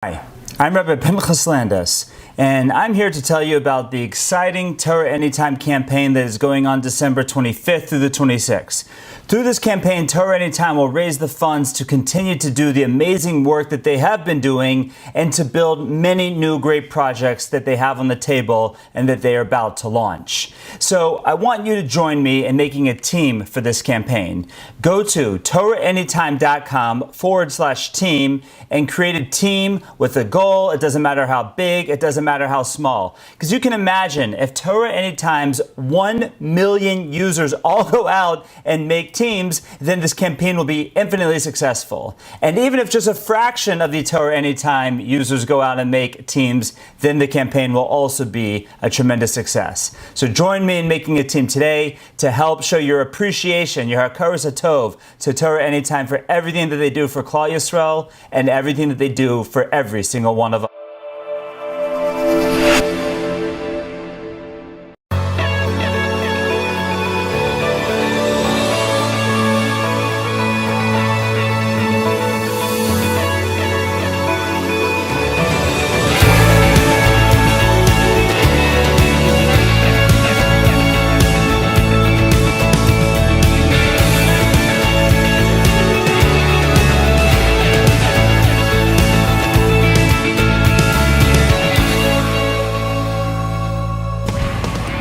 Hi, I'm Rebbi and I'm here to tell you about the exciting Torah Anytime campaign that is going on December 25th through the 26th. Through this campaign, Torah Anytime will raise the funds to continue to do the amazing work that they have been doing and to build many new great projects that they have on the table and that they are about to launch. So I want you to join me in making a team for this campaign. Go to TorahAnytime.com/team and create a team with a goal. It doesn't matter how big, it doesn't matter how small. Because you can imagine if Torah Anytime's 1 million users all go out and make teams, then this campaign will be infinitely successful. And even if just a fraction of the Torah Anytime users go out and make teams, then the campaign will also be a tremendous success. So join me in making a team today to help show your appreciation, your hakaras hatov, to Torah Anytime for everything that they do for Klal Yisrael and everything that they do for every single one of us.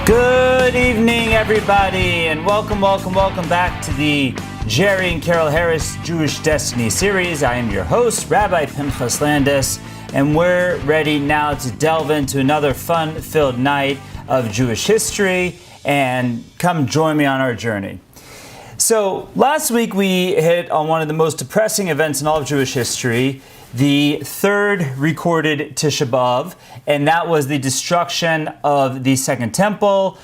Good evening, everybody, and welcome back to the Jerry and Carol Harris Jewish Destiny series. I am your host, Rabbi Pinchas Landis, and we're ready now to delve into another fun-filled night of Jewish history, and come join me on our journey. So last week we hit on one of the most depressing events in all of Jewish history, the third recorded Tisha B'Av, and that was the destruction of the Second Temple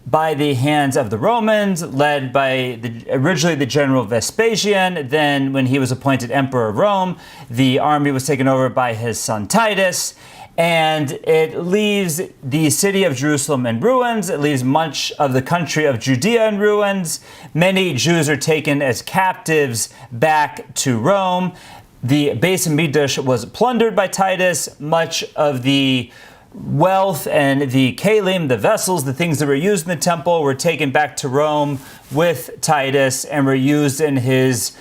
by the hands of the Romans, led by originally the general Vespasian. Then when he was appointed emperor of Rome, the army was taken over by his son Titus, and it leaves the city of Jerusalem in ruins. It leaves much of the country of Judea in ruins. Many Jews are taken as captives back to Rome. The Beis Hamikdash was plundered by Titus. Much of the wealth and the kalim, the vessels, the things that were used in the temple were taken back to Rome with Titus and were used in his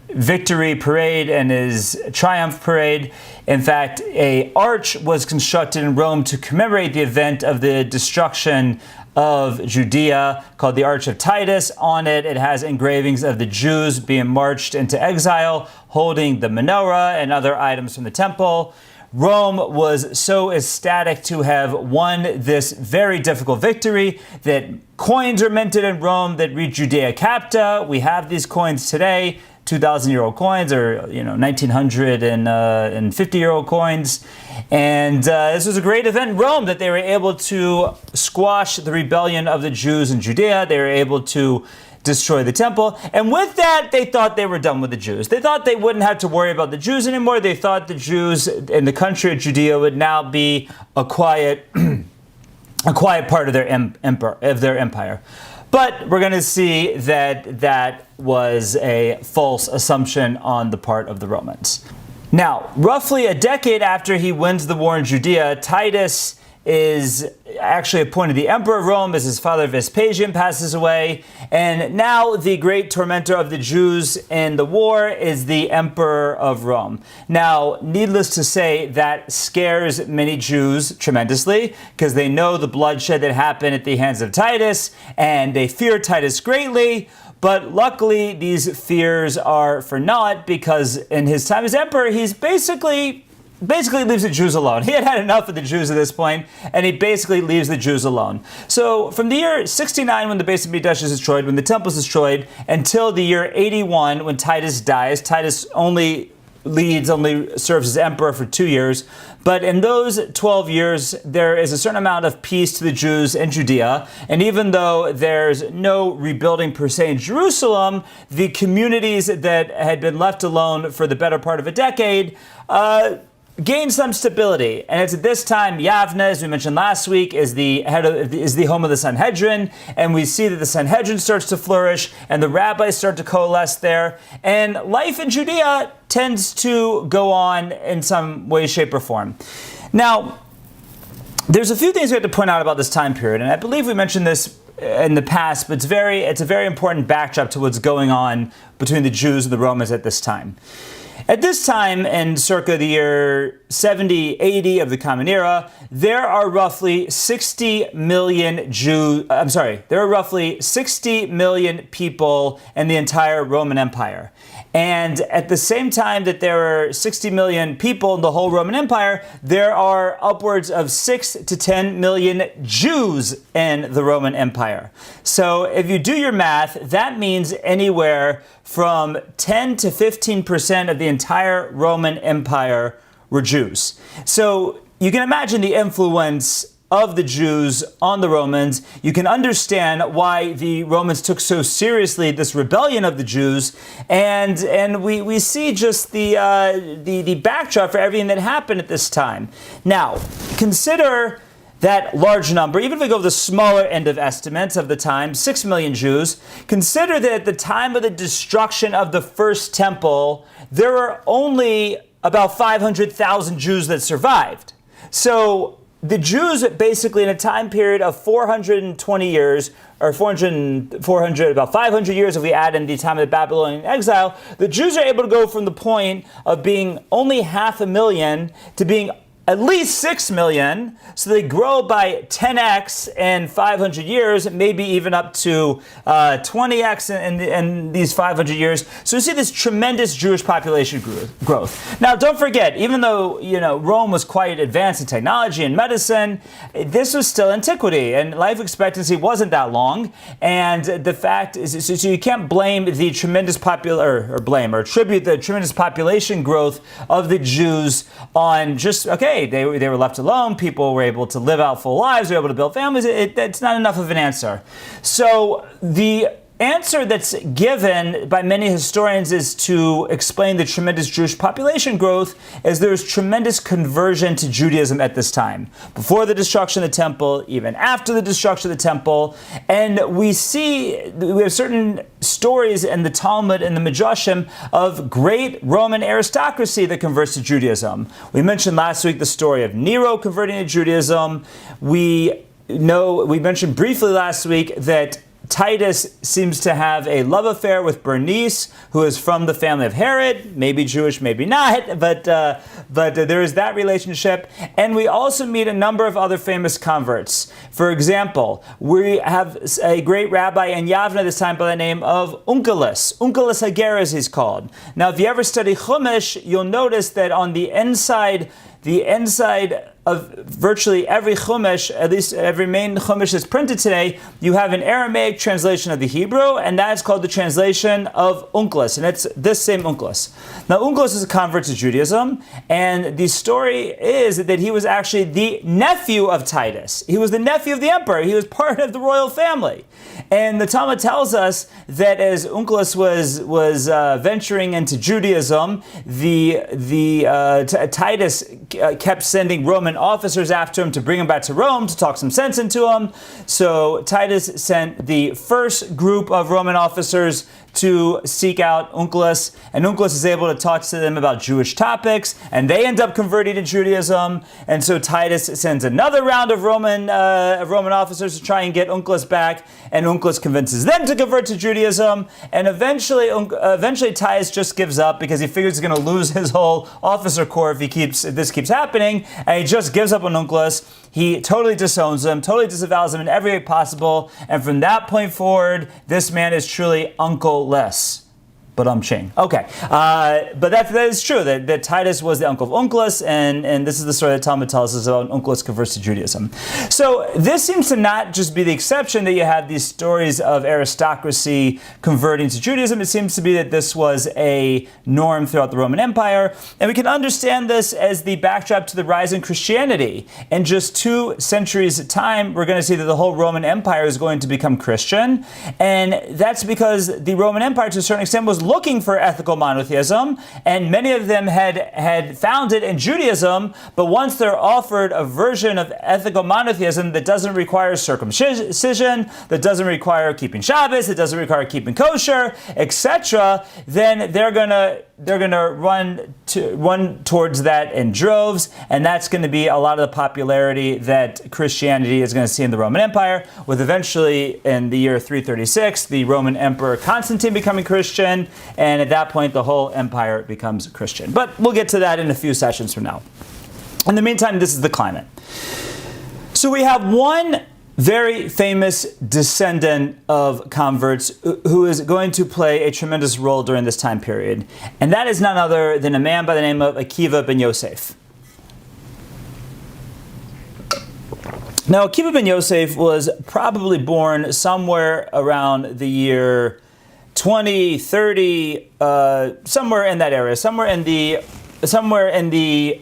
victory parade and his triumph parade. In fact, an arch was constructed in Rome to commemorate the event of the destruction of Judea, called the Arch of Titus. On it, it has engravings of the Jews being marched into exile, holding the menorah and other items from the temple. Rome was so ecstatic to have won this very difficult victory that coins are minted in Rome that read Judea Capta. We have these coins today, 2,000-year-old coins, or 1,950-year-old coins. And this was a great event in Rome that they were able to squash the rebellion of the Jews in Judea. They were able to destroy the temple. And with that, they thought they were done with the Jews. They thought they wouldn't have to worry about the Jews anymore. They thought the Jews in the country of Judea would now be a quiet part of their empire. But we're going to see that that was a false assumption on the part of the Romans. Now, roughly a decade after he wins the war in Judea, Titus is actually appointed the emperor of Rome as his father Vespasian passes away. And now the great tormentor of the Jews in the war is the emperor of Rome. Now, needless to say, that scares many Jews tremendously because they know the bloodshed that happened at the hands of Titus, and they fear Titus greatly. But luckily, these fears are for naught, because in his time as emperor, he's basically leaves the Jews alone. He had had enough of the Jews at this point, and he basically leaves the Jews alone. So from the year 69, when the Beis Hamikdash is destroyed, when the temple is destroyed, until the year 81, when Titus dies, Titus only serves as emperor for 2 years. But in those 12 years, there is a certain amount of peace to the Jews in Judea. And even though there's no rebuilding per se in Jerusalem, the communities that had been left alone for the better part of a decade gained some stability. And it's at this time Yavne, as we mentioned last week, is the home of the Sanhedrin, and we see that the Sanhedrin starts to flourish and the rabbis start to coalesce there, and life in Judea tends to go on in some way, shape, or form. Now, there's a few things we have to point out about this time period, and I believe we mentioned this in the past, but it's a very important backdrop to what's going on between the Jews and the Romans at this time. At this time, in circa the year 70, 80 of the Common Era, there are roughly 60 million there are roughly 60 million people in the entire Roman Empire. And at the same time that there are 60 million people in the whole Roman Empire, there are upwards of 6 to 10 million Jews in the Roman Empire. So if you do your math, that means anywhere from 10 to 15% of the entire Roman Empire were Jews. So you can imagine the influence of the Jews on the Romans. You can understand why the Romans took so seriously this rebellion of the Jews, and we see just the backdrop for everything that happened at this time. Now, consider that large number, even if we go to the smaller end of estimates of the time, 6 million Jews. Consider that at the time of the destruction of the first temple, there were only about 500,000 Jews that survived. So the Jews, basically in a time period of 420 years, or about 500 years if we add in the time of the Babylonian exile, the Jews are able to go from the point of being only 500,000 to being at least 6 million, so they grow by 10x in 500 years, maybe even up to 20x in these 500 years. So you see this tremendous Jewish population growth. Now, don't forget, even though Rome was quite advanced in technology and medicine, this was still antiquity, and life expectancy wasn't that long. And the fact is, so you can't blame the tremendous attribute the tremendous population growth of the Jews on just they were left alone, people were able to live out full lives, they were able to build families. It's not enough of an answer. So the answer that's given by many historians is to explain the tremendous Jewish population growth is there's tremendous conversion to Judaism at this time, before the destruction of the temple, even after the destruction of the temple. And we have certain stories in the Talmud and the Midrashim of great Roman aristocracy that converts to Judaism. We mentioned last week the story of Nero converting to Judaism. We mentioned briefly last week that Titus seems to have a love affair with Bernice, who is from the family of Herod, maybe Jewish, maybe not, but there is that relationship. And we also meet a number of other famous converts. For example, we have a great rabbi in Yavne this time by the name of Onkelos Hager, as he's called. Now, if you ever study Chumash, you'll notice that on the inside of virtually every Chumash, at least every main Chumash that's printed today, you have an Aramaic translation of the Hebrew, and that's called the translation of Onkelos, and it's this same Onkelos. Now, Onkelos is a convert to Judaism, and the story is that he was actually the nephew of Titus. He was the nephew of the emperor. He was part of the royal family. And the Talmud tells us that as Onkelos was venturing into Judaism, Titus kept sending Roman officers after him to bring him back to Rome to talk some sense into him. So Titus sent the first group of Roman officers to seek out Onkelos, and Onkelos is able to talk to them about Jewish topics, and they end up converting to Judaism. And so Titus sends another round of Roman officers to try and get Onkelos back, and Onkelos convinces them to convert to Judaism. And eventually Titus just gives up because he figures he's going to lose his whole officer corps if this keeps happening, and he just gives up on Onkelos. He totally disowns him, totally disavows him in every way possible, and from that point forward, this man is truly uncle-less. But okay. But that is true, that Titus was the uncle of Onkelos, and this is the story that Talmud tells us about Onkelos converts to Judaism. So this seems to not just be the exception that you have these stories of aristocracy converting to Judaism. It seems to be that this was a norm throughout the Roman Empire, and we can understand this as the backdrop to the rise in Christianity. In just 2 centuries' time, we're going to see that the whole Roman Empire is going to become Christian, and that's because the Roman Empire, to a certain extent, was looking for ethical monotheism, and many of them had found it in Judaism, but once they're offered a version of ethical monotheism that doesn't require circumcision, that doesn't require keeping Shabbos, that doesn't require keeping kosher, etc., then they're gonna run towards that in droves, and that's going to be a lot of the popularity that Christianity is going to see in the Roman Empire, with eventually in the year 336 the Roman Emperor Constantine becoming Christian, and at that point the whole empire becomes Christian. But we'll get to that in a few sessions from now. In the meantime, this is the climate. So we have one very famous descendant of converts who is going to play a tremendous role during this time period. And that is none other than a man by the name of Akiva Bin Yosef. Now, Akiva Bin Yosef was probably born somewhere around the year 20, 30, somewhere in that area, somewhere in the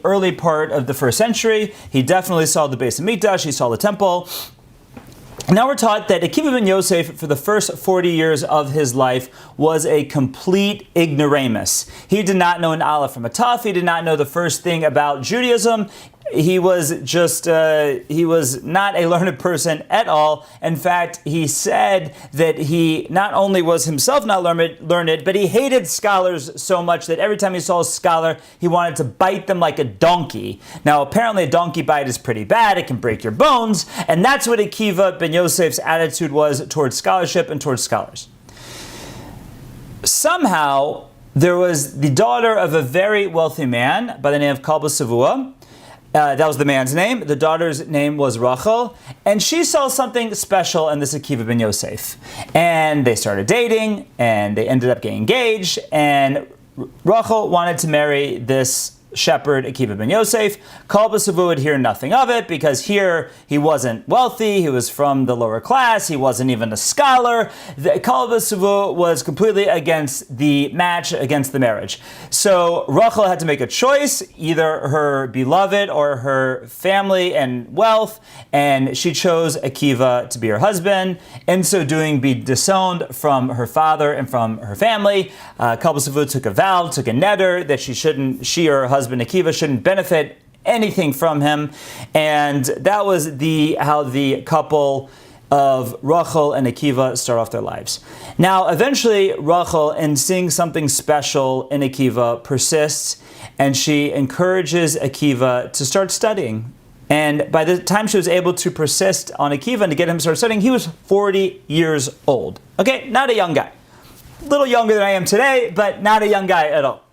early part of the first century. He definitely saw the Beis Hamikdash, he saw the temple. Now we're taught that Akiva Bin Yosef, for the first 40 years of his life, was a complete ignoramus. He did not know an aleph from a taf. He did not know the first thing about Judaism. He was he was not a learned person at all. In fact, he said that he not only was himself not learned, but he hated scholars so much that every time he saw a scholar, he wanted to bite them like a donkey. Now, apparently a donkey bite is pretty bad. It can break your bones. And that's what Akiva Bin Yosef's attitude was towards scholarship and towards scholars. Somehow, there was the daughter of a very wealthy man by the name of Kochba. That was the man's name. The daughter's name was Rachel, and she saw something special in this Akiva Bin Yosef. And they started dating, and they ended up getting engaged, and Rachel wanted to marry this shepherd, Akiva Bin Yosef. Kochba would hear nothing of it, because here he wasn't wealthy, he was from the lower class, he wasn't even a scholar. Kochba was completely against the match, against the marriage. So Rachel had to make a choice, either her beloved or her family and wealth, and she chose Akiva to be her husband. In so doing, be disowned from her father and from her family. Kochba took a vow, took a neder, that she or her husband Akiva shouldn't benefit anything from him, and that was how the couple of Rachel and Akiva start off their lives. Now, eventually, Rachel, in seeing something special in Akiva, persists, and she encourages Akiva to start studying. And by the time she was able to persist on Akiva and to get him to start studying, he was 40 years old. Okay, not a young guy. A little younger than I am today, but not a young guy at all.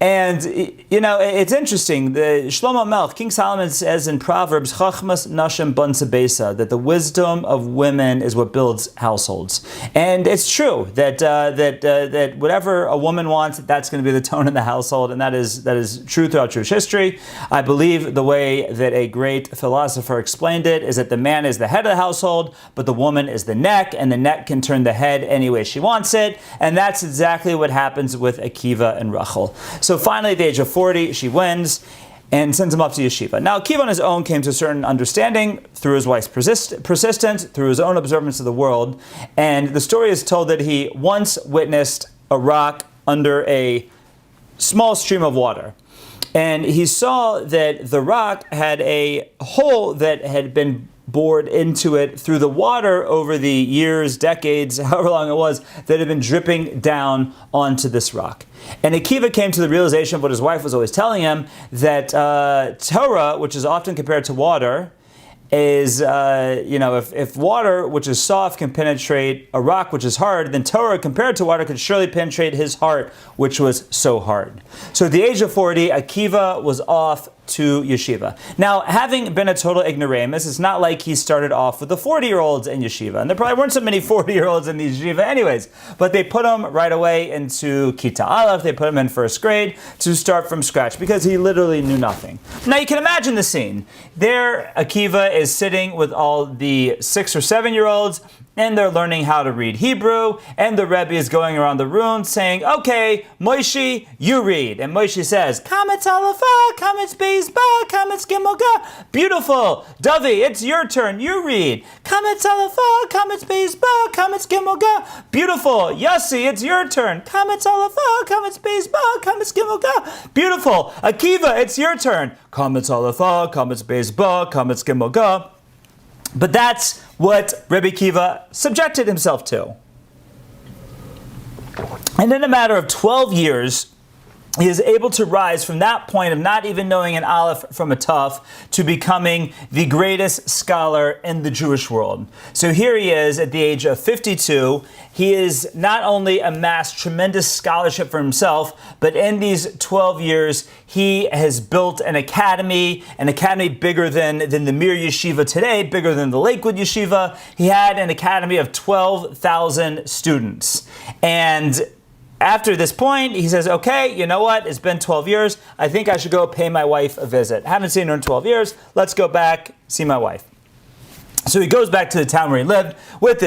And, you know, it's interesting. The Shlomo Melech, King Solomon, says in Proverbs, Chachmas Nashim Bansa Beisa, that the wisdom of women is what builds households. And it's true that whatever a woman wants, that's going to be the tone in the household, and that is true throughout Jewish history. I believe the way that a great philosopher explained it is that the man is the head of the household, but the woman is the neck, and the neck can turn the head any way she wants it. And that's exactly what happens with Akiva and Rachel. So finally, at the age of 40, she wins and sends him up to yeshiva. Now, Akiva on his own came to a certain understanding through his wife's persistence, through his own observance of the world. And the story is told that he once witnessed a rock under a small stream of water. And he saw that the rock had a hole that had been bored into it through the water over the years, decades, however long it was, that had been dripping down onto this rock. And Akiva came to the realization of what his wife was always telling him, that Torah, which is often compared to water, is, if water, which is soft, can penetrate a rock, which is hard, then Torah, compared to water, could surely penetrate his heart, which was so hard. So at the age of 40, Akiva was off to yeshiva. Now, having been a total ignoramus, it's not like he started off with the 40-year-olds in yeshiva. And there probably weren't so many 40-year-olds in the yeshiva anyways. But they put him right away into Kita Aleph. They put him in first grade to start from scratch because he literally knew nothing. Now, you can imagine the scene. There, Akiva is sitting with all the 6 or 7-year-olds, and they're learning how to read Hebrew, and the Rebbi is going around the room saying, okay, Moshe, you read. And Moshe says, Kametz Alepha, Kametz Beis Ba, Kametz Kametz Gimel Ga. Beautiful. Davi, it's your turn. You read. Kametz Aleph Va, Kametz Beis Ba, Kametz Gimel Ga. Beautiful. Yossi, it's your turn. Kametz Aleph Va, Kametz Beis Ba, Kametz Gimel Ga. Beautiful. Akiva, it's your turn. Kametz Aleph Va, Kametz Beis Ba, Kametz Gimel Ga. But that's what Rebbi Akiva subjected himself to. And in a matter of 12 years, he is able to rise from that point of not even knowing an Aleph from a Taf to becoming the greatest scholar in the Jewish world. So here he is at the age of 52. He has not only amassed tremendous scholarship for himself, but in these 12 years, he has built an academy bigger than the Mir Yeshiva today, bigger than the Lakewood Yeshiva. He had an academy of 12,000 students. And after this point, he says, okay, you know what? It's been 12 years. I think I should go pay my wife a visit. Haven't seen her in 12 years. Let's go back, see my wife. So he goes back to the town where he lived with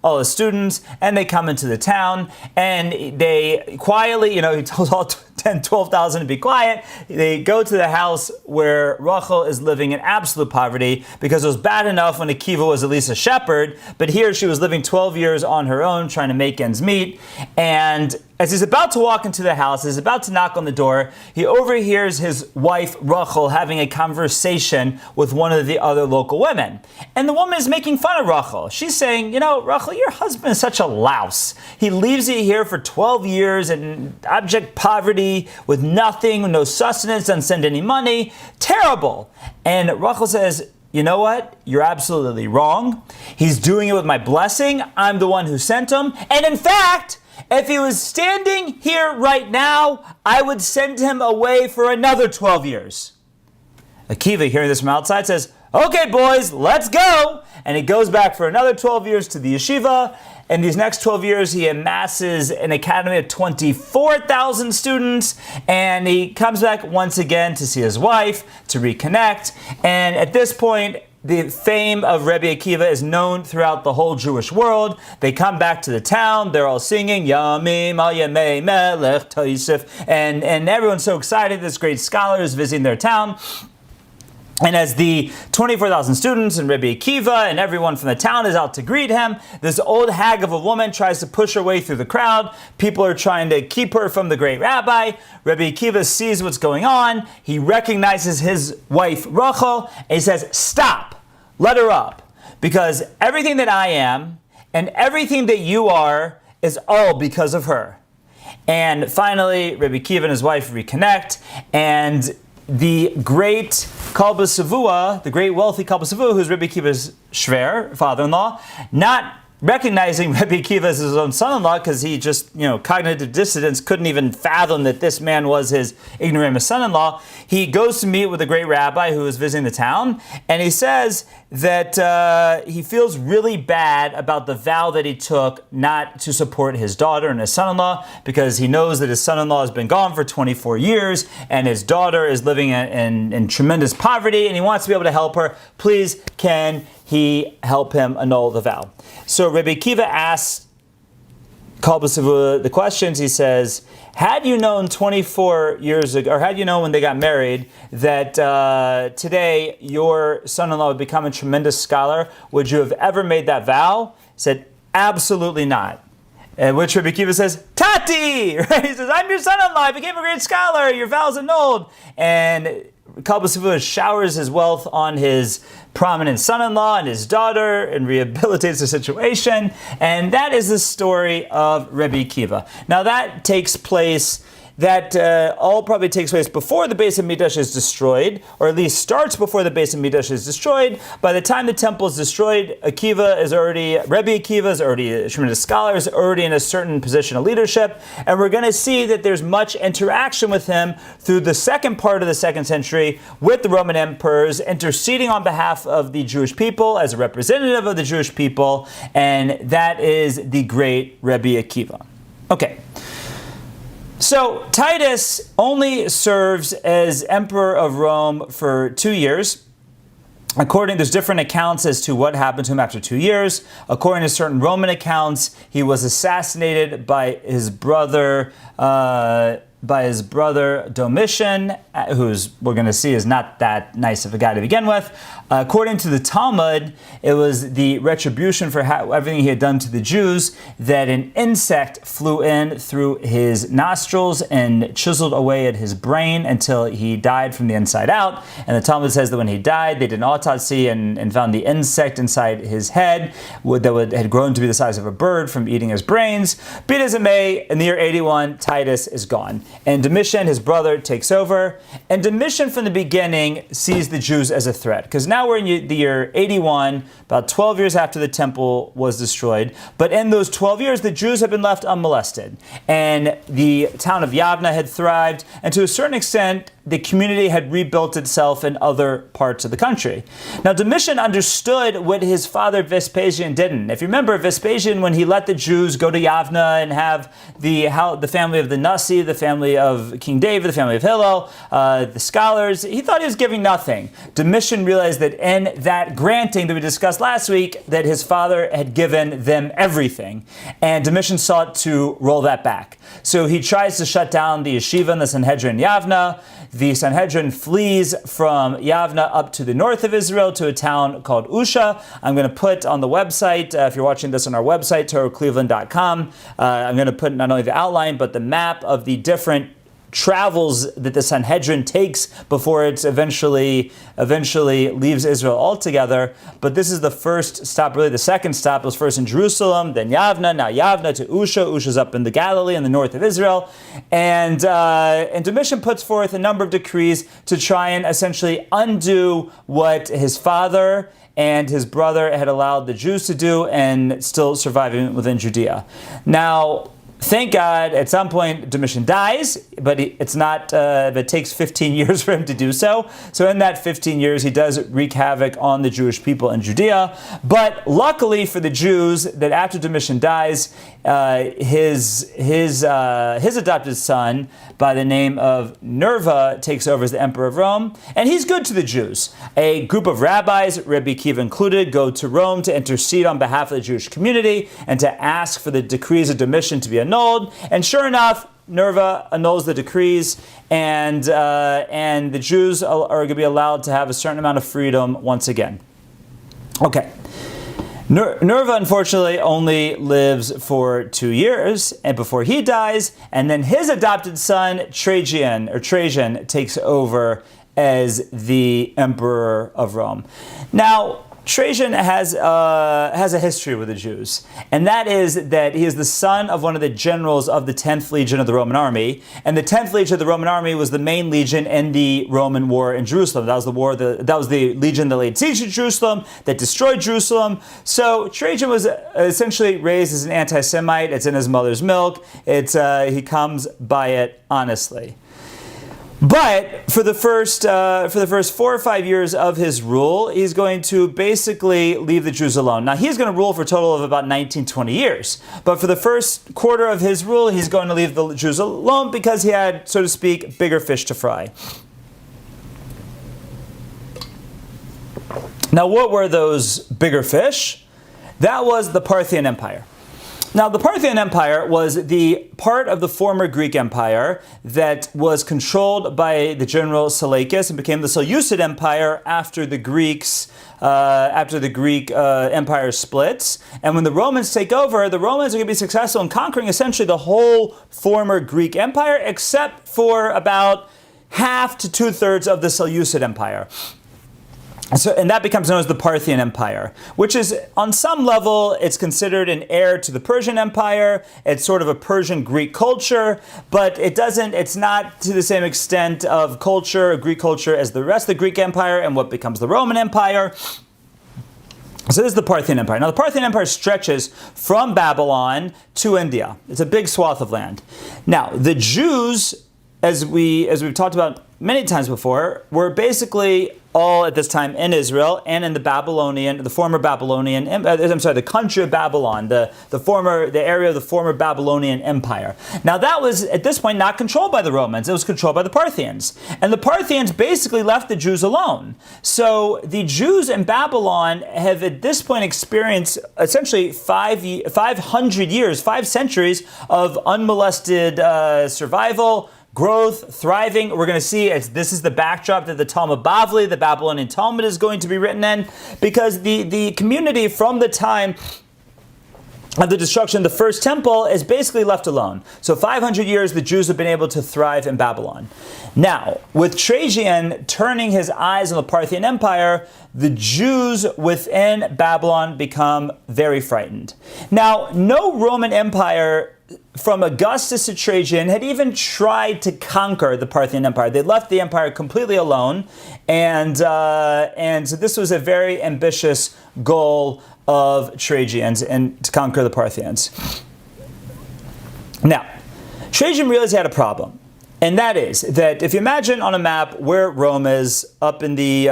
all his students, and they come into the town, and they quietly, he tells all 10, 12,000 to be quiet. They go to the house where Rachel is living in absolute poverty, because it was bad enough when Akiva was at least a shepherd, but here she was living 12 years on her own, trying to make ends meet. And as he's about to walk into the house, he's about to knock on the door, he overhears his wife, Rachel, having a conversation with one of the other local women. And the woman is making fun of Rachel. She's saying, Rachel, your husband is such a louse. He leaves you here for 12 years in abject poverty, with nothing, with no sustenance, doesn't send any money. Terrible. And Rachel says, you know what? You're absolutely wrong. He's doing it with my blessing. I'm the one who sent him. And in fact, if he was standing here right now, I would send him away for another 12 years. Akiva, hearing this from outside, says, okay, boys, let's go. And he goes back for another 12 years to the yeshiva. In these next 12 years, he amasses an academy of 24,000 students. And he comes back once again to see his wife, to reconnect. And at this point, the fame of Rebbi Akiva is known throughout the whole Jewish world. They come back to the town. They're all singing, Yamim al Yemei Melech Taisif. And everyone's so excited. This great scholar is visiting their town. And as the 24,000 students and Rebbi Akiva and everyone from the town is out to greet him, this old hag of a woman tries to push her way through the crowd. People are trying to keep her from the great rabbi. Rebbi Akiva sees what's going on. He recognizes his wife, Rachel, and he says, stop, let her up. Because everything that I am and everything that you are is all because of her. And finally, Rebbi Akiva and his wife reconnect, and the great Kochba Savua, the great wealthy Kochba Savua, who's Rebbi Akiva's shver, father-in-law, not recognizing Rebbi Akiva as his own son-in-law, because he just, cognitive dissonance, couldn't even fathom that this man was his ignoramus son-in-law. He goes to meet with a great rabbi who is visiting the town, and he says that he feels really bad about the vow that he took not to support his daughter and his son-in-law, because he knows that his son-in-law has been gone for 24 years, and his daughter is living in tremendous poverty, and he wants to be able to help her. Please, can he help him annul the vow? So Rebbi Akiva asks Kochba Savua the questions. He says, had you known 24 years ago, or had you known when they got married, that today your son-in-law would become a tremendous scholar, would you have ever made that vow? He said, absolutely not. And which Rebbi Akiva says, Tati! Right? He says, I'm your son-in-law, I became a great scholar, your vow's annulled. And Kochba Savua showers his wealth on his prominent son-in-law and his daughter and rehabilitates the situation. And that is the story of Rebbi Akiva. Now that takes place, all probably takes place before the Beis HaMikdash is destroyed, or at least starts before the Beis HaMikdash is destroyed. By the time the temple is destroyed, Rebbi Akiva is already a tremendous scholar, is already in a certain position of leadership, and we're going to see that there's much interaction with him through the second part of the 2nd century with the Roman emperors, interceding on behalf of the Jewish people as a representative of the Jewish people, and that is the great Rebbi Akiva. Okay. So Titus only serves as emperor of Rome for 2 years. There's different accounts as to what happened to him after 2 years. According to certain Roman accounts, he was assassinated by his brother by his brother Domitian, who's we're going to see is not that nice of a guy to begin with. According to the Talmud, it was the retribution for everything he had done to the Jews that an insect flew in through his nostrils and chiseled away at his brain until he died from the inside out. And the Talmud says that when he died, they did an autopsy and found the insect inside his head that had grown to be the size of a bird from eating his brains. Be it as it may, in the year 81, Titus is gone. And Domitian, his brother, takes over. And Domitian, from the beginning, sees the Jews as a threat. Because now we're in the year 81, about 12 years after the temple was destroyed. But in those 12 years, the Jews have been left unmolested. And the town of Yavna had thrived. And to a certain extent, the community had rebuilt itself in other parts of the country. Now, Domitian understood what his father Vespasian didn't. If you remember, Vespasian, when he let the Jews go to Yavna and have the family of the Nasi, the family of King David, the family of Hillel, the scholars, he thought he was giving nothing. Domitian realized that in that granting that we discussed last week, that his father had given them everything. And Domitian sought to roll that back. So he tries to shut down the yeshiva and the Sanhedrin in Yavna. The Sanhedrin flees from Yavna up to the north of Israel to a town called Usha. I'm going to put on the website, if you're watching this on our website, TorahCleveland.com, I'm going to put not only the outline, but the map of the different travels that the Sanhedrin takes before it eventually leaves Israel altogether. But this is the first stop, really the second stop. It was first in Jerusalem, then Yavna, now Yavna to Usha. Usha's up in the Galilee in the north of Israel. And Domitian puts forth a number of decrees to try and essentially undo what his father and his brother had allowed the Jews to do and still surviving within Judea. Now, thank God, at some point, Domitian dies, but it takes 15 years for him to do so. So in that 15 years, he does wreak havoc on the Jewish people in Judea. But luckily for the Jews, that after Domitian dies, his adopted son, by the name of Nerva, takes over as the emperor of Rome, and he's good to the Jews. A group of rabbis, Rebbi Akiva included, go to Rome to intercede on behalf of the Jewish community and to ask for the decrees of Domitian to be annulled. And sure enough, Nerva annuls the decrees, and the Jews are going to be allowed to have a certain amount of freedom once again. Okay. Nerva, unfortunately, only lives for 2 years and before he dies, and then his adopted son, Trajan, takes over as the emperor of Rome. Now, Trajan has a history with the Jews, and that is that he is the son of one of the generals of the 10th Legion of the Roman army, and the 10th Legion of the Roman army was the main legion in the Roman war in Jerusalem. That was the legion that laid siege to Jerusalem, that destroyed Jerusalem. So Trajan was essentially raised as an anti-Semite. It's in his mother's milk. He comes by it honestly. But for the first 4 or 5 years of his rule, he's going to basically leave the Jews alone. Now, he's going to rule for a total of about 19, 20 years. But for the first quarter of his rule, he's going to leave the Jews alone because he had, so to speak, bigger fish to fry. Now, what were those bigger fish? That was the Parthian Empire. Now, the Parthian Empire was the part of the former Greek Empire that was controlled by the general Seleucus and became the Seleucid Empire after the Greek Empire splits. And when the Romans take over, the Romans are going to be successful in conquering essentially the whole former Greek Empire, except for about half to 2/3 of the Seleucid Empire. And that becomes known as the Parthian Empire, which is, on some level, it's considered an heir to the Persian Empire. It's sort of a Persian Greek culture, but it's not to the same extent of culture, Greek culture, as the rest of the Greek Empire and what becomes the Roman Empire. So this is the Parthian Empire. Now, the Parthian Empire stretches from Babylon to India. It's a big swath of land. Now, the Jews, as we've talked about many times before, were basically all at this time in Israel and in the country of Babylon, the area of the former Babylonian Empire. Now, that was at this point not controlled by the Romans; it was controlled by the Parthians, and the Parthians basically left the Jews alone. So the Jews in Babylon have at this point experienced essentially 500 years, 5 centuries of unmolested survival. growth, thriving. We're going to see this is the backdrop that the Talmud Bavli, the Babylonian Talmud, is going to be written in, because the community from the time of the destruction of the first temple is basically left alone. So 500 years the Jews have been able to thrive in Babylon. Now, with Trajan turning his eyes on the Parthian Empire, the Jews within Babylon become very frightened. Now, no Roman Empire from Augustus to Trajan had even tried to conquer the Parthian Empire. They left the empire completely alone, and so this was a very ambitious goal of Trajan's, and to conquer the Parthians. Now, Trajan realized he had a problem, and that is that if you imagine on a map where Rome is up in the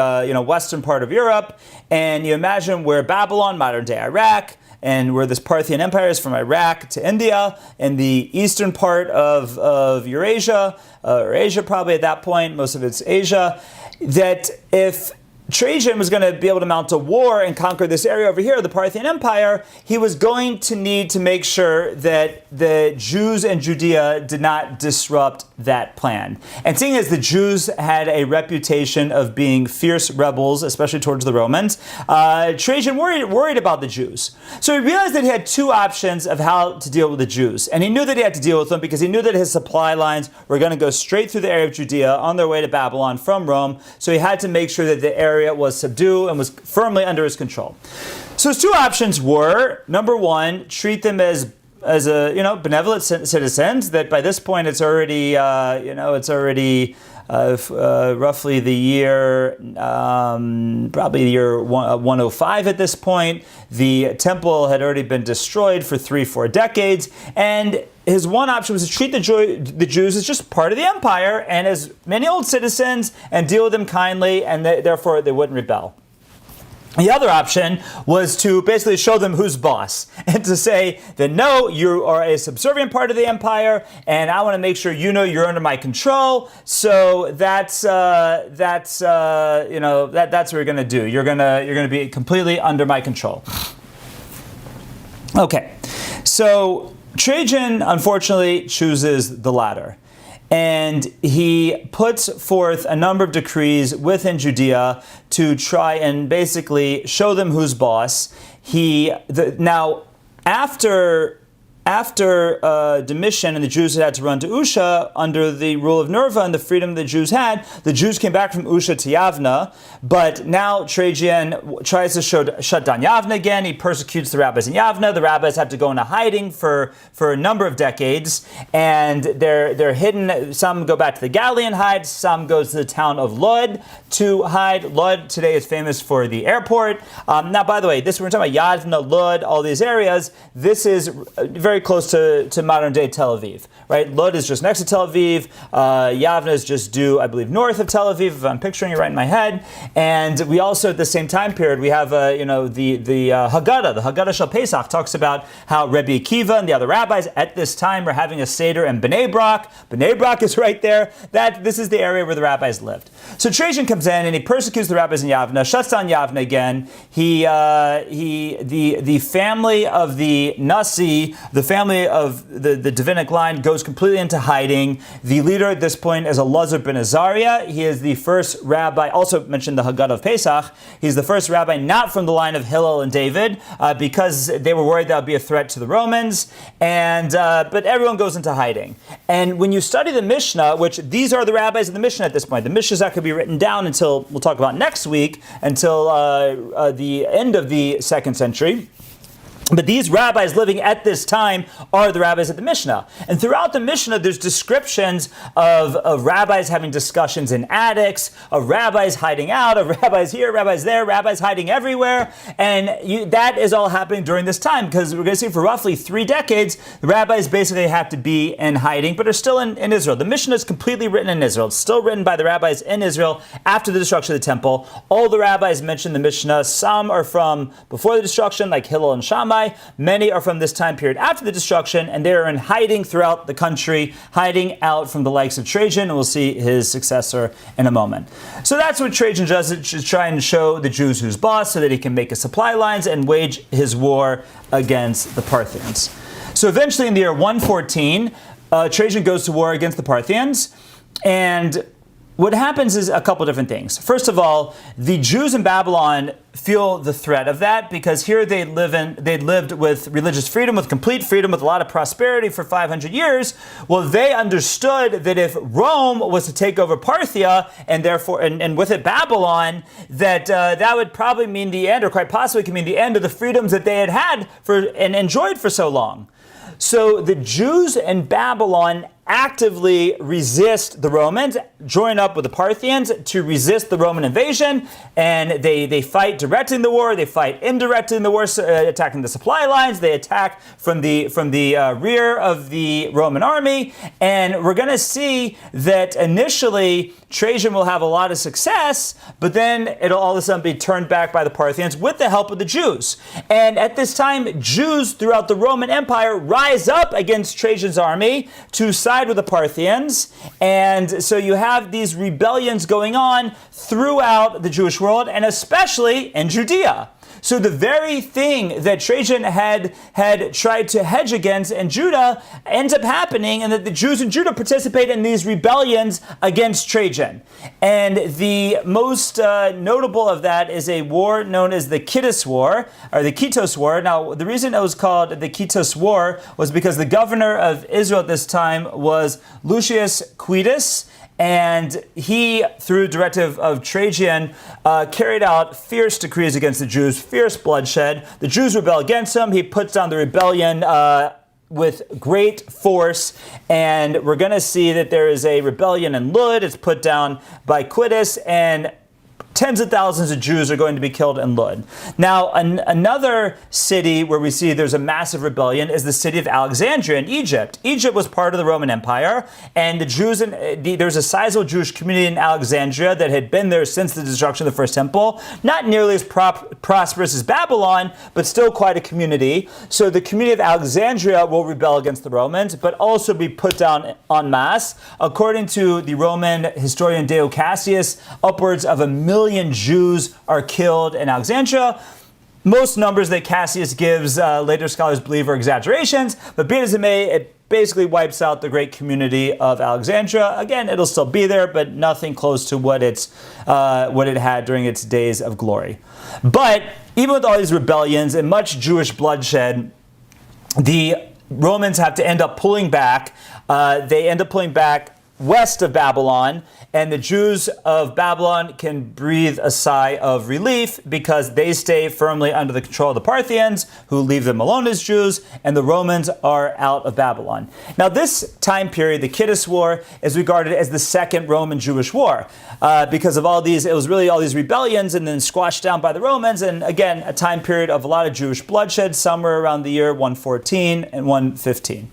western part of Europe, and you imagine where Babylon, modern-day Iraq, and where this Parthian Empire is from Iraq to India, and the eastern part of Eurasia, or Asia probably at that point, most of it's Asia, that if Trajan was going to be able to mount a war and conquer this area over here, the Parthian Empire, he was going to need to make sure that the Jews in Judea did not disrupt that plan. And seeing as the Jews had a reputation of being fierce rebels, especially towards the Romans, Trajan worried about the Jews. So he realized that he had two options of how to deal with the Jews. And he knew that he had to deal with them because he knew that his supply lines were going to go straight through the area of Judea on their way to Babylon from Rome. So he had to make sure that the area was subdued and was firmly under his control. So his two options were, number one, treat them as benevolent citizens. That by this point it's already roughly the year, probably the year 105 at this point. The temple had already been destroyed for 3-4 decades, and his one option was to treat the Jews as just part of the empire and as many old citizens and deal with them kindly, and therefore they wouldn't rebel. The other option was to basically show them who's boss, and to say that no, you are a subservient part of the empire, and I want to make sure you know you're under my control. So that's what you're going to do. You're going to be completely under my control. Okay, so Trajan unfortunately chooses the latter. And he puts forth a number of decrees within Judea to try and basically show them who's boss. After Domitian and the Jews had to run to Usha under the rule of Nerva and the freedom the Jews had, the Jews came back from Usha to Yavna, but now Trajan tries to shut down Yavna again. He persecutes the rabbis in Yavna. The rabbis have to go into hiding for a number of decades, and they're hidden. Some go back to the Galilee and hide. Some go to the town of Lod to hide. Lod today is famous for the airport. Now, by the way, we're talking about Yavna, Lod, all these areas. This is very close to modern-day Tel Aviv, right? Lod is just next to Tel Aviv. Yavna is just due, I believe, north of Tel Aviv, if I'm picturing it right in my head. And we also, at the same time period, we have, the Haggadah. The Haggadah Shel Pesach talks about how Rebbi Akiva and the other rabbis at this time are having a Seder in Bnei Brak. Bnei Brak is right there. This is the area where the rabbis lived. So Trajan comes in and he persecutes the rabbis in Yavna, shuts down Yavna again. The family of the Nasi, the family of the Davidic line, goes completely into hiding. The leader at this point is Elazar ben Azariah. He is the first rabbi, also mentioned the Haggadah of Pesach. He's the first rabbi not from the line of Hillel and David, because they were worried that would be a threat to the Romans. But everyone goes into hiding. And when you study the Mishnah, which these are the rabbis of the Mishnah at this point, the Mishnah is not going to be written down until, we'll talk about next week, until the end of the 2nd century. But these rabbis living at this time are the rabbis at the Mishnah. And throughout the Mishnah, there's descriptions of rabbis having discussions in attics, of rabbis hiding out, of rabbis here, rabbis there, rabbis hiding everywhere. And that is all happening during this time, because we're going to see for roughly 3 decades, the rabbis basically have to be in hiding, but are still in Israel. The Mishnah is completely written in Israel. It's still written by the rabbis in Israel after the destruction of the temple. All the rabbis mentioned in the Mishnah. Some are from before the destruction, like Hillel and Shammai. Many are from this time period after the destruction, and they are in hiding throughout the country, hiding out from the likes of Trajan, and we'll see his successor in a moment. So that's what Trajan does, to try and show the Jews who's boss so that he can make his supply lines and wage his war against the Parthians. So eventually in the year 114, Trajan goes to war against the Parthians, and what happens is a couple different things. First of all, the Jews in Babylon feel the threat of that because here they'd lived with religious freedom, with complete freedom, with a lot of prosperity for 500 years. Well, they understood that if Rome was to take over Parthia and therefore, and with it Babylon, that would probably mean the end, or quite possibly could mean the end of the freedoms that they had and enjoyed for so long. So the Jews in Babylon actively resist the Romans, join up with the Parthians to resist the Roman invasion, and they fight directly in the war, they fight indirectly in the war, attacking the supply lines, they attack from the rear of the Roman army, and we're going to see that initially Trajan will have a lot of success, but then it'll all of a sudden be turned back by the Parthians with the help of the Jews. And at this time, Jews throughout the Roman Empire rise up against Trajan's army to side with the Parthians, and so you have these rebellions going on throughout the Jewish world, and especially in Judea. So the very thing that Trajan had tried to hedge against in Judah ends up happening, and that the Jews in Judah participate in these rebellions against Trajan. And the most notable of that is a war known as the Kittus War, or the Kittus War. Now, the reason it was called the Kittus War was because the governor of Israel at this time was Lucius Quietus, and he, through directive of Trajan, carried out fierce decrees against the Jews, fierce bloodshed. The Jews rebel against him. He puts down the rebellion with great force, and we're going to see that there is a rebellion in Lud. It's put down by Quietus, and tens of thousands of Jews are going to be killed in Lud. Now, another city where we see there's a massive rebellion is the city of Alexandria in Egypt. Egypt was part of the Roman Empire, and the Jews there's a sizable Jewish community in Alexandria that had been there since the destruction of the first temple. Not nearly as prosperous as Babylon, but still quite a community. So the community of Alexandria will rebel against the Romans, but also be put down en masse. According to the Roman historian Dio Cassius, upwards of 1 million Jews are killed in Alexandria. Most numbers that Cassius gives, later scholars believe, are exaggerations, but be it as it may, it basically wipes out the great community of Alexandria. Again, it'll still be there, but nothing close to what it had during its days of glory. But even with all these rebellions and much Jewish bloodshed, the Romans have to end up pulling back. They end up pulling back west of Babylon, and the Jews of Babylon can breathe a sigh of relief because they stay firmly under the control of the Parthians, who leave them alone as Jews, and the Romans are out of Babylon. Now, this time period, the Kittus War, is regarded as the second Roman-Jewish war because of it was really all these rebellions and then squashed down by the Romans, and again, a time period of a lot of Jewish bloodshed, somewhere around the year 114 and 115.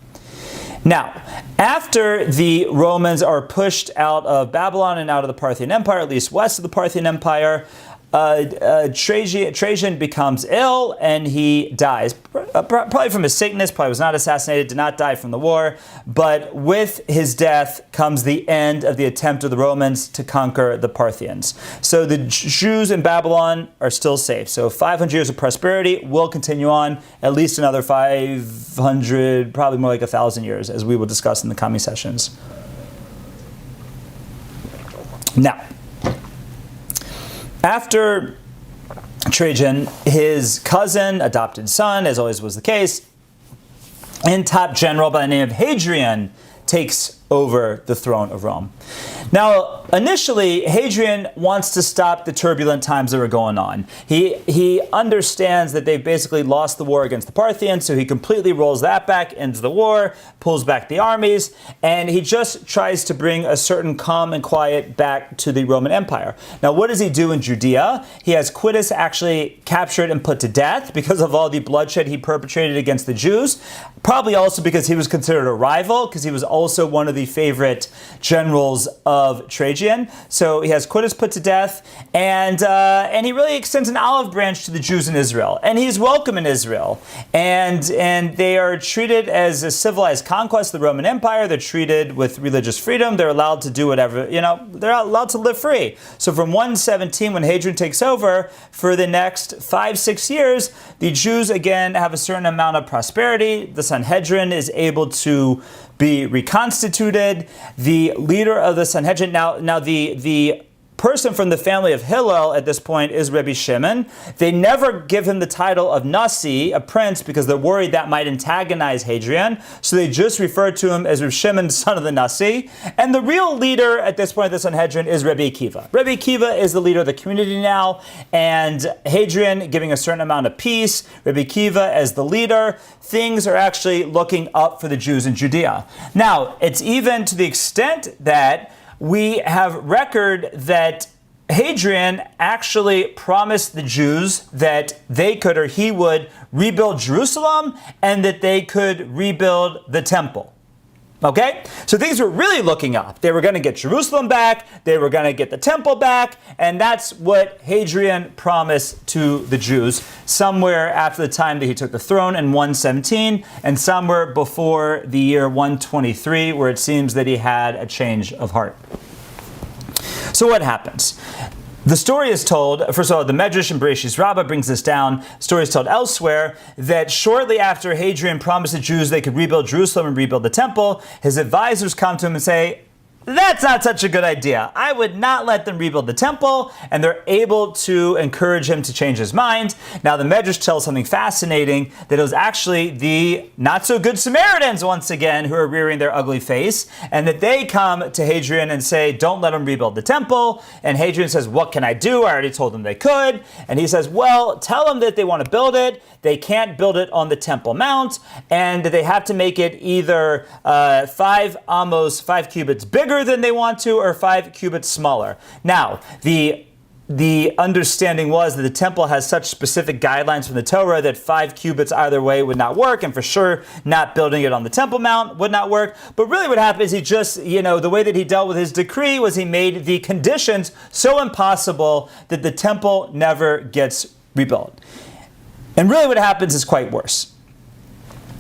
Now, after the Romans are pushed out of Babylon and out of the Parthian Empire, at least west of the Parthian Empire, Trajan becomes ill and he dies. Probably from a sickness, probably was not assassinated, did not die from the war. But with his death comes the end of the attempt of the Romans to conquer the Parthians. So the Jews in Babylon are still safe. So 500 years of prosperity will continue on, at least another 500, probably more like 1,000 years, as we will discuss in the coming sessions. Now, after Trajan, his cousin, adopted son, as always was the case, and top general by the name of Hadrian takes over the throne of Rome. Now, initially, Hadrian wants to stop the turbulent times that were going on. He understands that they've basically lost the war against the Parthians, so he completely rolls that back, ends the war, pulls back the armies, and he just tries to bring a certain calm and quiet back to the Roman Empire. Now, what does he do in Judea? He has Quietus actually captured and put to death because of all the bloodshed he perpetrated against the Jews, probably also because he was considered a rival, because he was also one of the favorite generals of Trajan. So he has Quietus put to death, and he really extends an olive branch to the Jews in Israel. And he's welcome in Israel. And they are treated as a civilized conquest of the Roman Empire. They're treated with religious freedom. They're allowed to do whatever, they're allowed to live free. So from 117, when Hadrian takes over, for the next 5-6 years, the Jews again have a certain amount of prosperity. The Sanhedrin is able to be reconstituted. The leader of the Sanhedrin, now the person from the family of Hillel at this point is Rebbi Shimon. They never give him the title of Nasi, a prince, because they're worried that might antagonize Hadrian. So they just refer to him as Rebbi Shimon, son of the Nasi. And the real leader at this point of the Sanhedrin is Rebbi Akiva. Rebbi Akiva is the leader of the community now, and Hadrian giving a certain amount of peace, Rebbi Akiva as the leader. Things are actually looking up for the Jews in Judea. Now, it's even to the extent that we have record that Hadrian actually promised the Jews that they could, or he would, rebuild Jerusalem and that they could rebuild the temple. Okay? So things were really looking up. They were going to get Jerusalem back, they were going to get the temple back, and that's what Hadrian promised to the Jews somewhere after the time that he took the throne in 117 and somewhere before the year 123, where it seems that he had a change of heart. So what happens? The story is told, first of all, the Medrash in Bereshis Rabbah brings this down. The story is told elsewhere that shortly after Hadrian promised the Jews they could rebuild Jerusalem and rebuild the temple, his advisors come to him and say, that's not such a good idea. I would not let them rebuild the temple, and they're able to encourage him to change his mind. Now, the Medrash tells something fascinating, that it was actually the not-so-good Samaritans, once again, who are rearing their ugly face, and that they come to Hadrian and say, don't let them rebuild the temple. And Hadrian says, what can I do? I already told them they could. And he says, well, tell them that they want to build it. They can't build it on the Temple Mount, and they have to make it either 5 cubits bigger than they want to, or 5 cubits smaller. Now, the understanding was that the temple has such specific guidelines from the Torah that 5 cubits either way would not work, and for sure not building it on the Temple Mount would not work. But really what happened is he just, the way that he dealt with his decree was he made the conditions so impossible that the temple never gets rebuilt. And really what happens is quite worse.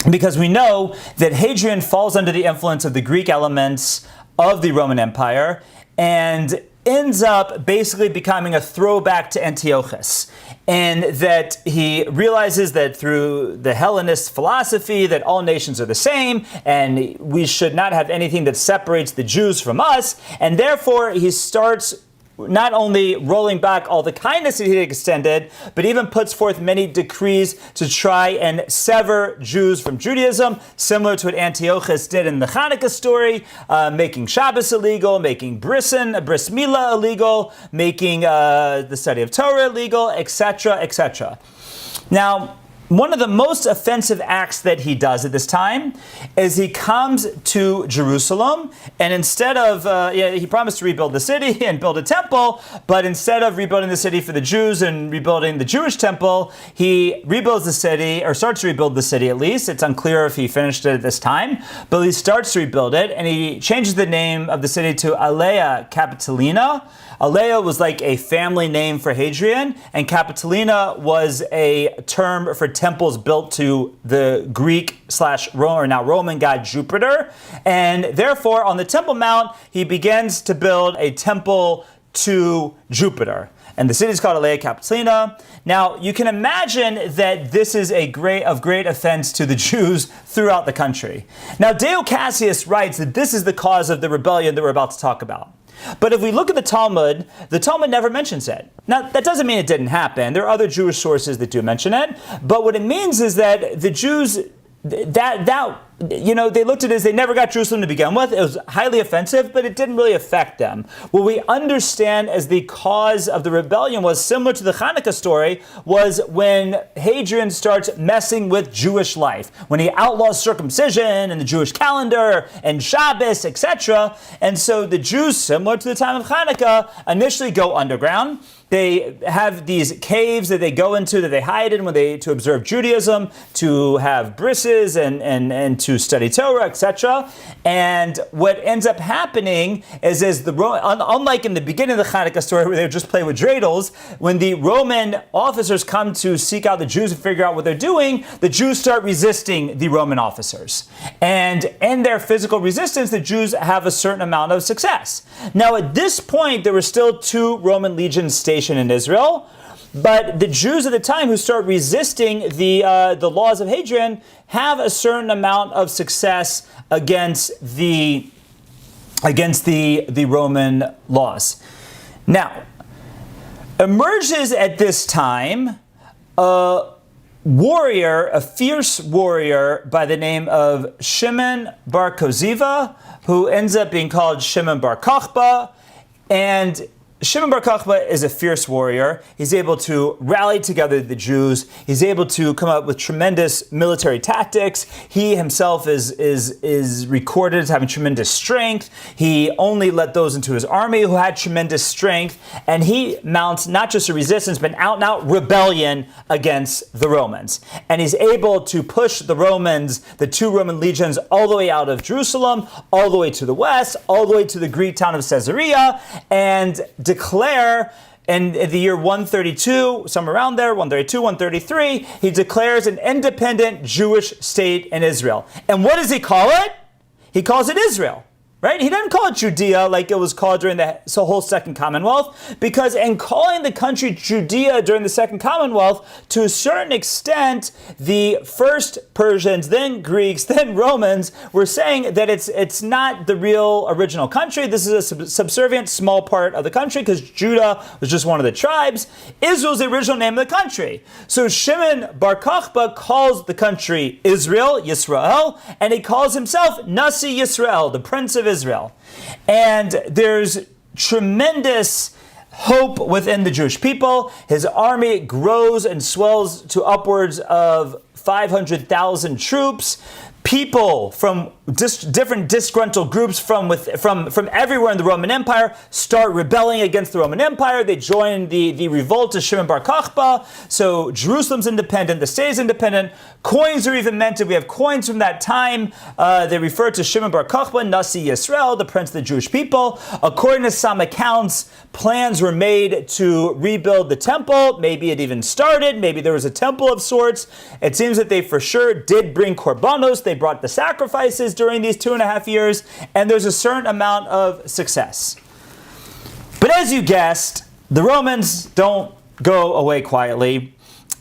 Because we know that Hadrian falls under the influence of the Greek elements of the Roman Empire and ends up basically becoming a throwback to Antiochus. And that he realizes that through the Hellenist philosophy that all nations are the same and we should not have anything that separates the Jews from us. And therefore he starts not only rolling back all the kindness that he extended, but even puts forth many decrees to try and sever Jews from Judaism, similar to what Antiochus did in the Hanukkah story, making Shabbos illegal, making bris milah illegal, making the study of Torah illegal, etc., etc. Now, one of the most offensive acts that he does at this time is he comes to Jerusalem, and instead of, he promised to rebuild the city and build a temple, but instead of rebuilding the city for the Jews and rebuilding the Jewish temple, he rebuilds the city, or starts to rebuild the city at least. It's unclear if he finished it at this time, but he starts to rebuild it, and he changes the name of the city to Alea Capitolina. Alea was like a family name for Hadrian, and Capitolina was a term for temples built to the Greek or now Roman god Jupiter. And therefore, on the Temple Mount, he begins to build a temple to Jupiter. And the city is called Alea Capitolina. Now, you can imagine that this is of great offense to the Jews throughout the country. Now, Dio Cassius writes that this is the cause of the rebellion that we're about to talk about. But if we look at the Talmud never mentions it. Now, that doesn't mean it didn't happen. There are other Jewish sources that do mention it. But what it means is that the Jews, they looked at it as they never got Jerusalem to begin with. It was highly offensive, but it didn't really affect them. What we understand as the cause of the rebellion was similar to the Hanukkah story, was when Hadrian starts messing with Jewish life, when he outlaws circumcision and the Jewish calendar and Shabbos, etc. And so the Jews, similar to the time of Hanukkah, initially go underground. They have these caves that they go into, that they hide in to observe Judaism, to have brises and to study Torah, etc. And what ends up happening is unlike in the beginning of the Hanukkah story where they would just play with dreidels, when the Roman officers come to seek out the Jews and figure out what they're doing, the Jews start resisting the Roman officers. And in their physical resistance, the Jews have a certain amount of success. Now, at this point, there were still 2 Roman legions stationed in Israel. But the Jews at the time who start resisting the laws of Hadrian have a certain amount of success against the Roman laws. Now, emerges at this time a fierce warrior by the name of Shimon bar Koziva, who ends up being called Shimon bar Kochba. And Shimon bar Kochba is a fierce warrior. He's able to rally together the Jews. He's able to come up with tremendous military tactics. He himself is recorded as having tremendous strength. He only let those into his army who had tremendous strength. And he mounts not just a resistance, but an out-and-out rebellion against the Romans. And he's able to push the Romans, the two Roman legions, all the way out of Jerusalem, all the way to the west, all the way to the Greek town of Caesarea, and declare in the year 132, somewhere around there, 132, 133, he declares an independent Jewish state in Israel. And what does he call it? He calls it Israel. Right? He doesn't call it Judea like it was called during the whole Second Commonwealth, because in calling the country Judea during the Second Commonwealth, to a certain extent, the first Persians, then Greeks, then Romans were saying that it's not the real original country. This is a subservient small part of the country because Judah was just one of the tribes. Israel's the original name of the country. So Shimon bar Kochba calls the country Israel, Yisrael, and he calls himself Nasi Yisrael, the Prince of Israel. And there's tremendous hope within the Jewish people. His army grows and swells to upwards of 500,000 troops. People from different disgruntled groups from everywhere in the Roman Empire start rebelling against the Roman Empire. They join the revolt of Shimon bar Kochba. So Jerusalem's independent, the state is independent. Coins are even minted. We have coins from that time. They refer to Shimon bar Kochba, Nasi Yisrael, the prince of the Jewish people. According to some accounts, plans were made to rebuild the temple. Maybe it even started. Maybe there was a temple of sorts. It seems that they for sure did bring korbanos. They brought the sacrifices during these 2.5 years, and there's a certain amount of success. But as you guessed, the Romans don't go away quietly,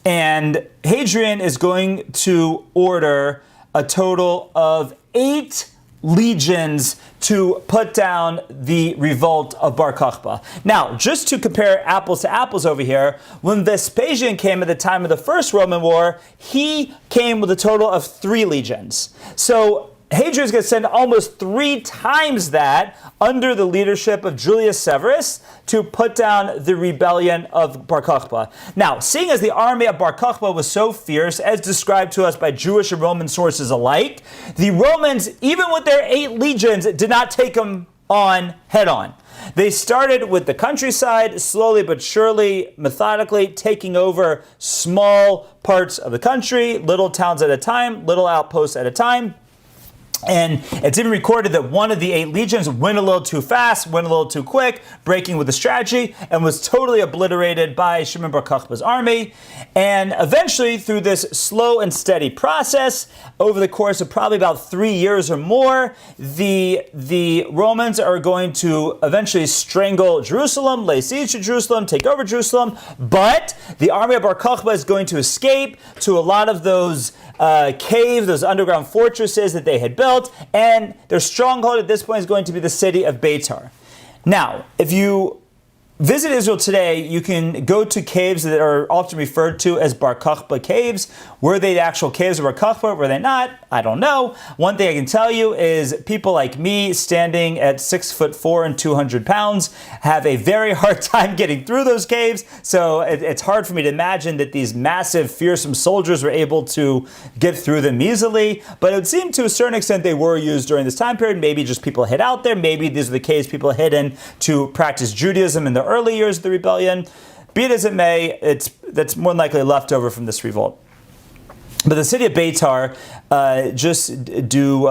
and Hadrian is going to order a total of 8 legions to put down the revolt of Bar Kochba. Now, just to compare apples to apples over here, when Vespasian came at the time of the First Roman War, he came with a total of 3 legions. So Hadrian's going to send almost 3 times that under the leadership of Julius Severus to put down the rebellion of Bar Kochba. Now, seeing as the army of Bar Kochba was so fierce, as described to us by Jewish and Roman sources alike, the Romans, even with their 8 legions, did not take them on head on. They started with the countryside, slowly but surely, methodically, taking over small parts of the country, little towns at a time, little outposts at a time. And it's even recorded that one of the 8 legions went a little too fast, went a little too quick, breaking with the strategy, and was totally obliterated by Shimon bar Kochba's army. And eventually, through this slow and steady process, over the course of probably about 3 years or more, the Romans are going to eventually strangle Jerusalem, lay siege to Jerusalem, take over Jerusalem. But the army of Bar Kochba is going to escape to a lot of those caves, those underground fortresses that they had built, and their stronghold at this point is going to be the city of Beitar. Now, if you visit Israel today, you can go to caves that are often referred to as Bar Kochba caves. Were they the actual caves of Bar Kochba? Were they not? I don't know. One thing I can tell you is people like me, standing at 6'4" and 200 pounds, have a very hard time getting through those caves. So it's hard for me to imagine that these massive, fearsome soldiers were able to get through them easily. But it would seem to a certain extent they were used during this time period. Maybe just people hid out there. Maybe these are the caves people hid in to practice Judaism in the early years of the rebellion. Be it as it may, that's more than likely left over from this revolt. But the city of Beitar, just due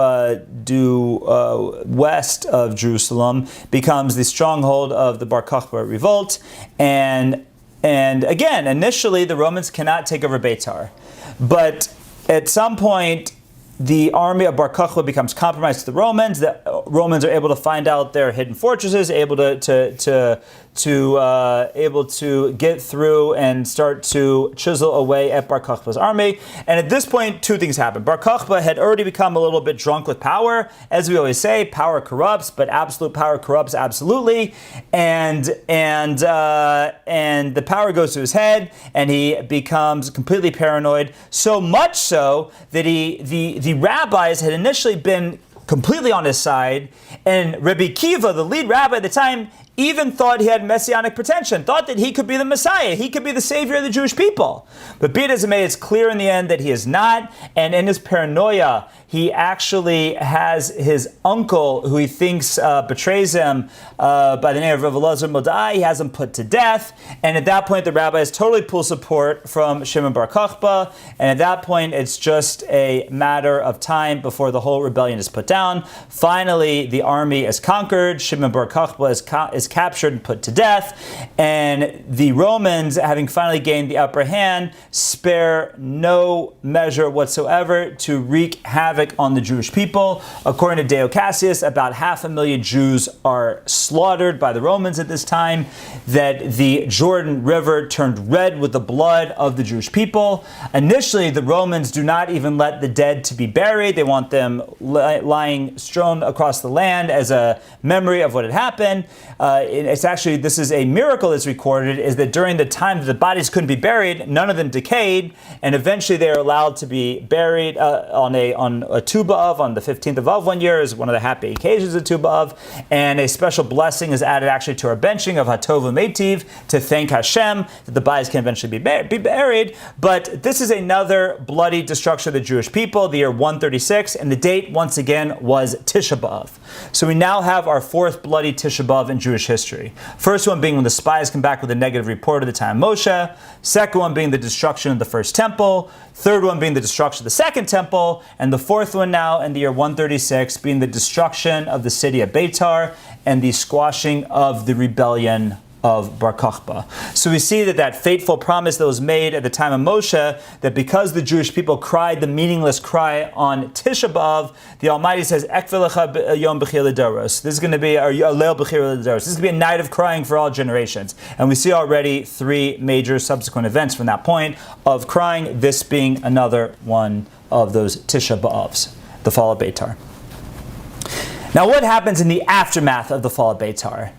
west of Jerusalem, becomes the stronghold of the Bar Kochba revolt. And again, initially the Romans cannot take over Beitar. But at some point, the army of Bar Kochba becomes compromised to the Romans. The Romans are able to find out their hidden fortresses, able to able to get through and start to chisel away at Bar Kochba's army. And at this point, two things happened. Bar Kochba had already become a little bit drunk with power. As we always say, power corrupts, but absolute power corrupts absolutely. And the power goes to his head, and he becomes completely paranoid. So much so that the rabbis had initially been completely on his side, and Rebbi Akiva, the lead rabbi at the time, even thought he had messianic pretension, thought that he could be the Messiah, he could be the savior of the Jewish people. But be it as it may, it's clear in the end that he is not, and in his paranoia, he actually has his uncle, who he thinks betrays him, by the name of Rav Elazar Modai. He has him put to death, and at that point, the rabbis totally pull support from Shimon Bar Kochba, and at that point, it's just a matter of time before the whole rebellion is put down. Finally, the army is conquered, Shimon Bar Kochba is captured and put to death, and the Romans, having finally gained the upper hand, spare no measure whatsoever to wreak havoc on the Jewish people. According to Dio Cassius, about 500,000 Jews are slaughtered by the Romans at this time, that the Jordan River turned red with the blood of the Jewish people. Initially, the Romans do not even let the dead to be buried. They want them lying strewn across the land as a memory of what had happened. This is a miracle that's recorded, is that during the time that the bodies couldn't be buried, none of them decayed, and eventually they are allowed to be buried on a Tu B'Av, on the 15th of Av one year, is one of the happy occasions of Tu B'Av, and a special blessing is added actually to our benching of Hatov U'Meitiv to thank Hashem that the bodies can eventually be buried. But this is another bloody destruction of the Jewish people, the year 136, and the date, once again, was Tisha B'Av. So we now have our fourth bloody Tisha B'Av in Jewish history. First one being when the spies come back with a negative report of the time of Moshe. Second one being the destruction of the first temple. Third one being the destruction of the second temple. And the fourth one now in the year 136 being the destruction of the city of Beitar and the squashing of the rebellion of Bar Kochba. So we see that fateful promise that was made at the time of Moshe, that because the Jewish people cried the meaningless cry on Tisha B'Av, the Almighty says, Ekveh lecha yom b'chir l'doros. This is going to be a leil b'chir l'doros. This is going to be a night of crying for all generations. And we see already three major subsequent events from that point of crying, this being another one of those Tisha B'Avs, the fall of Beitar. Now what happens in the aftermath of the fall of Beitar?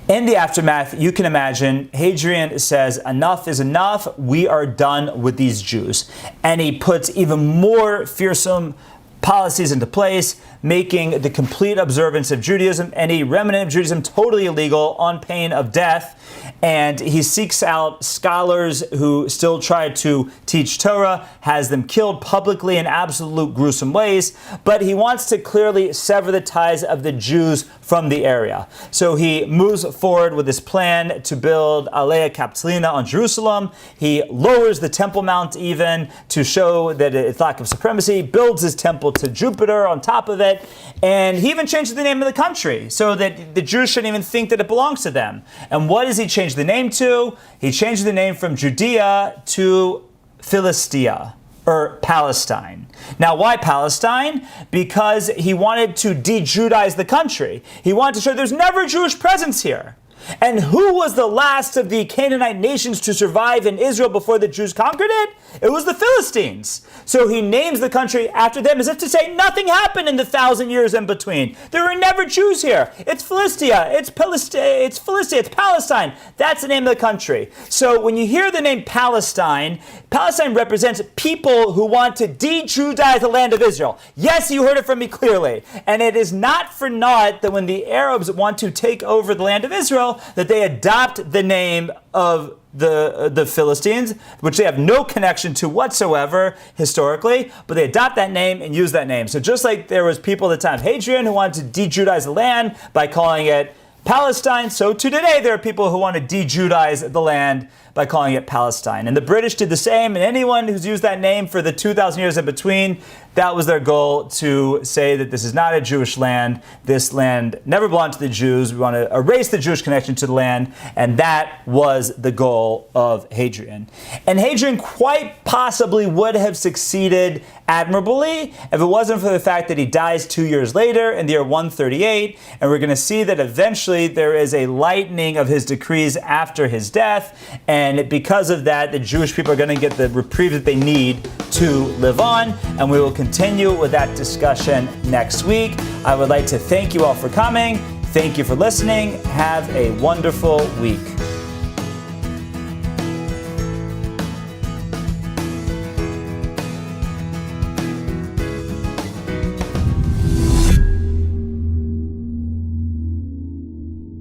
In the aftermath, you can imagine, Hadrian says, enough is enough, we are done with these Jews. And he puts even more fearsome policies into place, making the complete observance of Judaism, any remnant of Judaism, totally illegal on pain of death. And he seeks out scholars who still try to teach Torah, has them killed publicly in absolute gruesome ways, but he wants to clearly sever the ties of the Jews from the area. So he moves forward with his plan to build Alea Capitolina on Jerusalem. He lowers the Temple Mount even to show that it's lack of supremacy, builds his temple to Jupiter on top of it, and he even changes the name of the country so that the Jews shouldn't even think that it belongs to them. And what does he change the name to? He changed the name from Judea to Philistia, or Palestine. Now, why Palestine? Because he wanted to de-Judaize the country. He wanted to show there's never a Jewish presence here. And who was the last of the Canaanite nations to survive in Israel before the Jews conquered it? It was the Philistines. So he names the country after them as if to say nothing happened in the 1,000 years in between. There were never Jews here. It's Philistia. It's Philistia. It's Palestine. That's the name of the country. So when you hear the name Palestine, Palestine represents people who want to de-Judaize the land of Israel. Yes, you heard it from me clearly. And it is not for naught that when the Arabs want to take over the land of Israel, that they adopt the name of the Philistines, which they have no connection to whatsoever historically, but they adopt that name and use that name. So just like there was people at the time of Hadrian who wanted to de-Judaize the land by calling it Palestine, so to today there are people who want to de-Judaize the land by calling it Palestine. And the British did the same, and anyone who's used that name for the 2,000 years in between, that was their goal, to say that this is not a Jewish land. This land never belonged to the Jews. We want to erase the Jewish connection to the land, and that was the goal of Hadrian. And Hadrian quite possibly would have succeeded admirably if it wasn't for the fact that he dies 2 years later in the year 138, and we're going to see that eventually there is a lightening of his decrees after his death, and because of that, the Jewish people are going to get the reprieve that they need to live on, and we will continue with that discussion next week. I would like to thank you all for coming. Thank you for listening. Have a wonderful week.